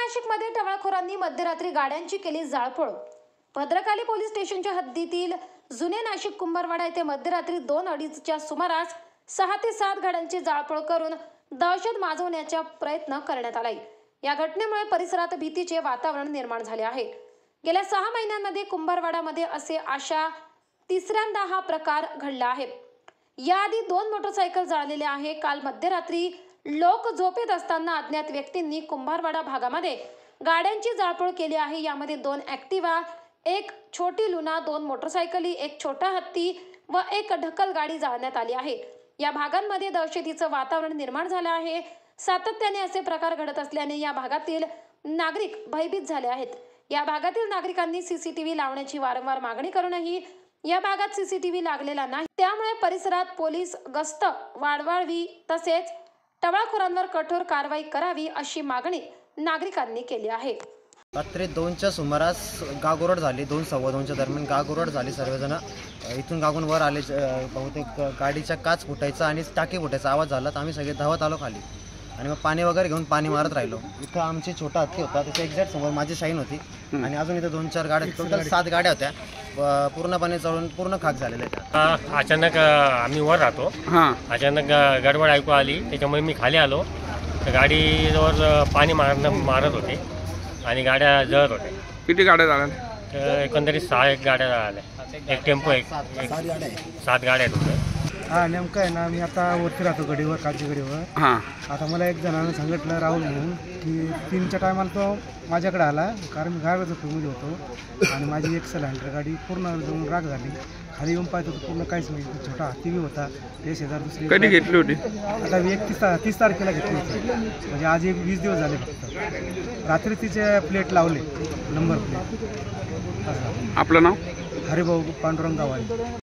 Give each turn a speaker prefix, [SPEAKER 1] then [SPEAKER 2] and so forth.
[SPEAKER 1] नाशिकमध्ये टवाळखोरांनी मध्यरात्री गाड्यांची केली जाळपोळ। भद्रकाली पोलीस स्टेशनच्या हद्दीतील जुने नाशिक कुंभारवाडा येथे मध्यरात्री 2:30च्या सुमारास 6 ते 7 गाड्यांची जाळपोळ करून दहशत माजवण्याचा प्रयत्न करण्यात आला। या घटनेमुळे परिसरात भीतीचे वातावरण निर्माण झाले आहे। गेल्या 6 महिन्यांमध्ये कुंभारवाडामध्ये असे आशा तिसऱ्यांदा हा प्रकार घडला आहे। याआधी 2 मोटरसायकल जाळलेले आहे। काल मध्यरात्री लोक झोपेत असताना अज्ञात व्यक्तींनी कुंभारवाडा भागामध्ये गाड्यांची जाळपोळ केली आहे। यामध्ये 2 ॲक्टिवा, एक छोटी लुना, 2 मोटरसायकली, एक छोटा हत्ती व एक ढकल गाडी जाळण्यात आली आहे। या भागांमध्ये दहशतीचं वातावरण निर्माण झालं आहे। सातत्याने असे प्रकार घडत असल्याने या भागातील नागरिक भयभीत झाले आहेत। या भागातील नागरिकांनी सीसीटीव्ही लावण्याची वारंवार मागणी करूनही या भागात सीसीटीव्ही लागलेला नाही। त्यामुळे परिसरात पोलीस गस्त वाढवावी तसेच टवाळखोरांवर कठोर कारवाई करावी अशी मागणी नागरिकांनी केली आहे।
[SPEAKER 2] रात्री 2च्या सुमारास गागोरड झाली। 2-2:15च्या दरम्यान गागोरड झाली। सर्वजण इथून गागून वर आले। बहुतेक गाडीचा काच फुटायचा आणि टाकी फुटायचा आवाज झाला तर आम्ही सगळे धावत आलो खाली आणि मग पाणी वगैरे घेऊन पाणी मारत राहिलो। इथं आमची छोटा हत्ती होता, त्याच्या एक्झॅक्ट समोर माझी शाईन होती आणि अजून इथं 2-4 गाड्या, टोटल 7 गाड्या होत्या, पूर्णपणे जळून पूर्ण खाक झालेल्या होत्या।
[SPEAKER 3] अचानक आम्ही वर राहतो, अचानक गडबड ऐकू आली, त्याच्यामुळे मी खाली आलो तर गाडीवर पाणी मारत होते आणि गाड्या जळत होत्या।
[SPEAKER 4] किती गाड्या झाल्या?
[SPEAKER 3] तर एकंदरीत 6 गाड्या झाल्या, एक टेम्पो, 7 गाड्या आहेत।
[SPEAKER 5] नेमकं आहे ना, मी आता वरती राहतो गडीवर, कालच्या गडीवर। आता मला एक जणांना सांगितलं, राहुल म्हणून, की 3च्या टायमाला तो माझ्याकडे आला, कारण मी गावाच्या झोपेमध्ये होतो आणि माझी एक सिलेंडर गाडी पूर्ण जाऊन राग झाली। खाली येऊन पाहतो तर पूर्ण काहीच नाही। छोटा हत्ती बी होता, ते शेजार दुसरी
[SPEAKER 4] कधी घेतली होती?
[SPEAKER 5] आता मी 30 तारखेला घेतली होती, म्हणजे आज 20 दिवस झाले फक्त। रात्री तिचे प्लेट लावले, नंबर प्लेट।
[SPEAKER 4] आपलं नाव?
[SPEAKER 5] हरिभाऊ पांडुरंग गावाले।